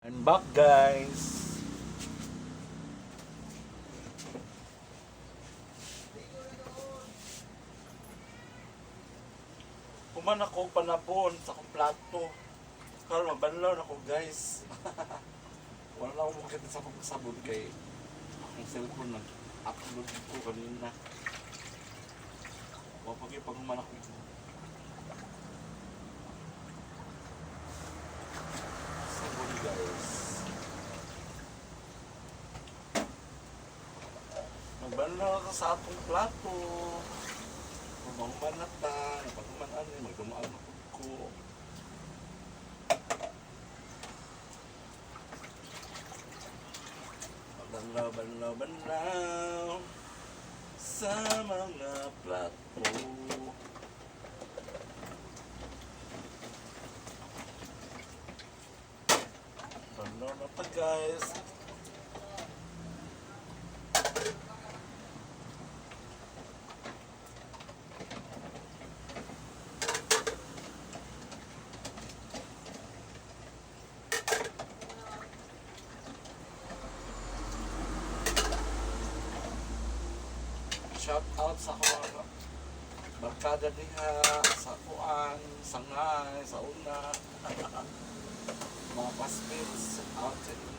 I'm back, guys. Kuman ako panapon sa akong plato. Karon mabanlaw na ako, guys. Wala na akong makita sa pagsabot kay akong cellphone nag-upload ko kanina. Wapag yung pagkuman ako. Sabon, guys. Magbanlaw ka sa atong plato. Pagkuman na ta, pagkuman ano, magdumaan ako ko. Banlaw sa mga plato. Banlaw na pa, guys. Shout out sa mga barkada diha, sa kuan, sa ngay, sa una. Mga pasmates, out sa inyo.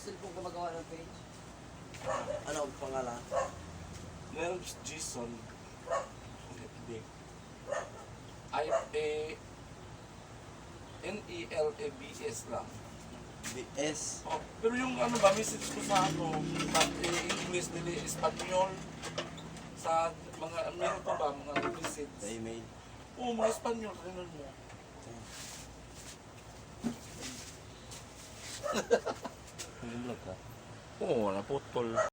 Cellphone gumagawa ng page? Ano ang pangalan? Meron Jason. Hindi. Nelabs lang. BS. Oh, pero yung ano ba, message ko sa ano, English, nili Espanyol. Sa mga, meron pa ba, mga message? Sa email. Oo, mga Espanyol, rin mo. Nag-vlog ka? Oo, naputol.